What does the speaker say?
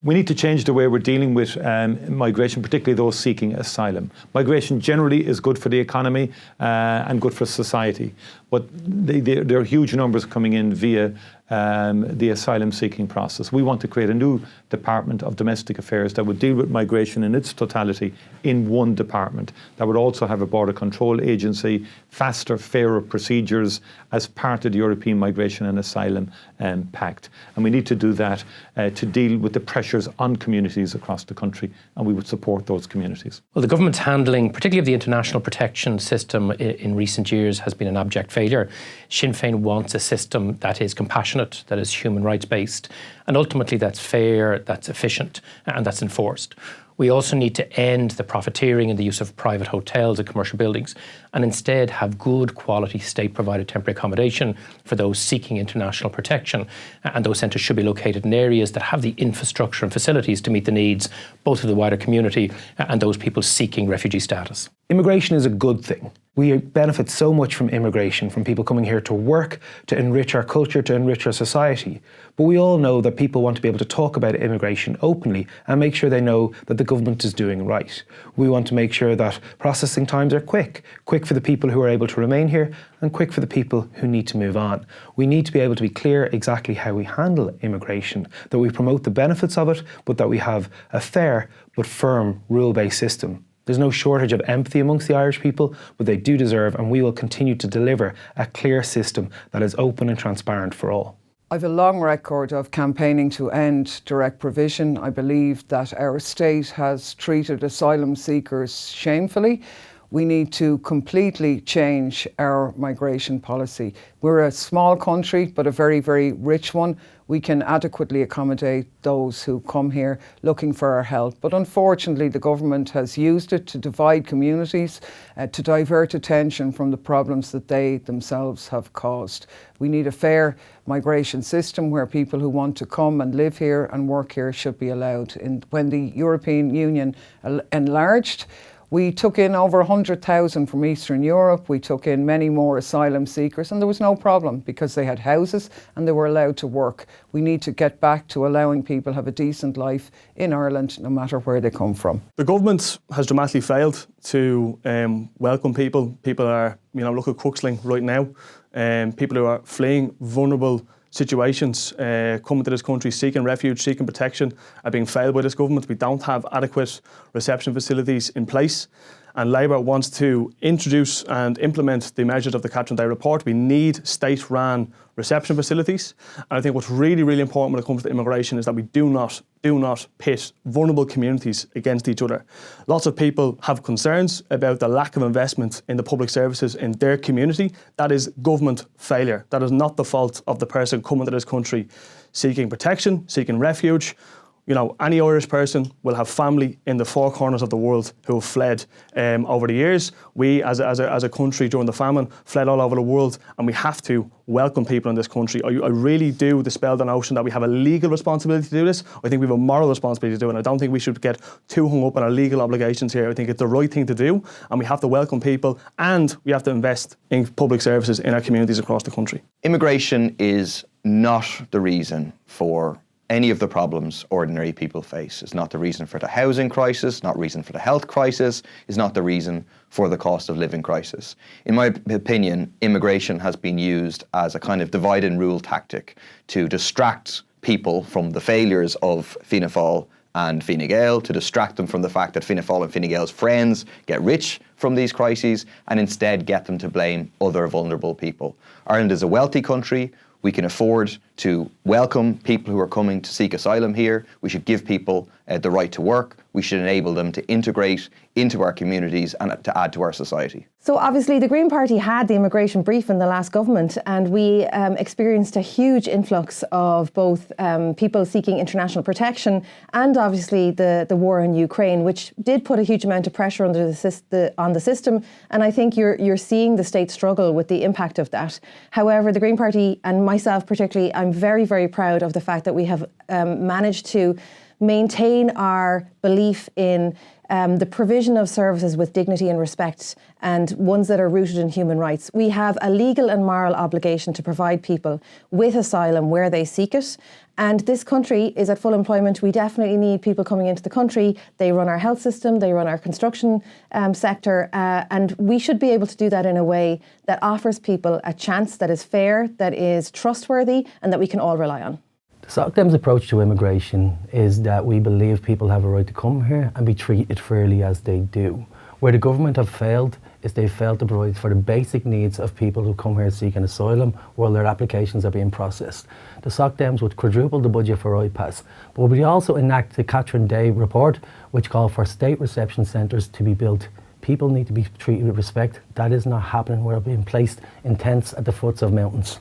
We need to change the way we're dealing with migration, particularly those seeking asylum. Migration generally is good for the economy and good for society, but there are huge numbers coming in via the asylum-seeking process. We want to create a new Department of Domestic Affairs that would deal with migration in its totality in one department, that would also have a border control agency, faster, fairer procedures as part of the European Migration and Asylum Pact. And we need to do that to deal with the pressures on communities across the country, and we would support those communities. Well, the government's handling, particularly of the international protection system in recent years, has been an abject failure. Sinn Féin wants a system that is compassionate, that is human rights based, and ultimately that's fair, that's efficient, and that's enforced. We also need to end the profiteering and the use of private hotels and commercial buildings, and instead have good quality state-provided temporary accommodation for those seeking international protection. And those centres should be located in areas that have the infrastructure and facilities to meet the needs both of the wider community and those people seeking refugee status. Immigration is a good thing. We benefit so much from immigration, from people coming here to work, to enrich our culture, to enrich our society. But we all know that people want to be able to talk about immigration openly and make sure they know that the government is doing right. We want to make sure that processing times are quick for the people who are able to remain here and quick for the people who need to move on. We need to be able to be clear exactly how we handle immigration, that we promote the benefits of it, but that we have a fair but firm rule-based system. There's no shortage of empathy amongst the Irish people, but they do deserve, and we will continue to deliver a clear system that is open and transparent for all. I've a long record of campaigning to end direct provision. I believe that our state has treated asylum seekers shamefully. We need to completely change our migration policy. We're a small country, but a very, very rich one. We can adequately accommodate those who come here looking for our help. But unfortunately, the government has used it to divide communities, to divert attention from the problems that they themselves have caused. We need a fair migration system where people who want to come and live here and work here should be allowed. When the European Union enlarged, we took in over 100,000 from Eastern Europe. We took in many more asylum seekers, and there was no problem because they had houses and they were allowed to work. We need to get back to allowing people have a decent life in Ireland, no matter where they come from. The government has dramatically failed to welcome people. People are, look at Crooksling right now. People who are fleeing vulnerable situations, coming to this country, seeking refuge, seeking protection, are being failed by this government. We don't have adequate reception facilities in place. And Labour wants to introduce and implement the measures of the Catherine Day report. We need state-run reception facilities. And I think what's really, really important when it comes to immigration is that we do not pit vulnerable communities against each other. Lots of people have concerns about the lack of investment in the public services in their community. That is government failure. That is not the fault of the person coming to this country seeking protection, seeking refuge. Any Irish person will have family in the four corners of the world who have fled over the years. We, as a country during the famine, fled all over the world, and we have to welcome people in this country. I really do dispel the notion that we have a legal responsibility to do this. I think we have a moral responsibility to do it, and I don't think we should get too hung up on our legal obligations here. I think it's the right thing to do, and we have to welcome people, and we have to invest in public services in our communities across the country. Immigration is not the reason for any of the problems ordinary people face. It's not the reason for the housing crisis, not reason for the health crisis, is not the reason for the cost of living crisis. In my opinion, immigration has been used as a kind of divide and rule tactic to distract people from the failures of Fianna Fáil and Fine Gael, to distract them from the fact that Fianna Fáil and Fine Gael's friends get rich from these crises, and instead get them to blame other vulnerable people. Ireland is a wealthy country. We can afford to welcome people who are coming to seek asylum here. We should give people the right to work. We should enable them to integrate into our communities and to add to our society. So obviously the Green Party had the immigration brief in the last government, and we experienced a huge influx of both people seeking international protection and obviously the war in Ukraine, which did put a huge amount of pressure on the system. And I think you're seeing the state struggle with the impact of that. However, the Green Party, and myself particularly, I'm very, very proud of the fact that we have managed to maintain our belief in the provision of services with dignity and respect, and ones that are rooted in human rights. We have a legal and moral obligation to provide people with asylum where they seek it. And this country is at full employment. We definitely need people coming into the country. They run our health system, they run our construction sector, and we should be able to do that in a way that offers people a chance that is fair, that is trustworthy, and that we can all rely on. SOCDEM's approach to immigration is that we believe people have a right to come here and be treated fairly as they do. Where the government have failed is they've failed to provide for the basic needs of people who come here seeking asylum while their applications are being processed. The SOCDEMs would quadruple the budget for IPAS, but we also enact the Catherine Day report, which called for state reception centres to be built. People need to be treated with respect. That is not happening. We're being placed in tents at the foots of mountains.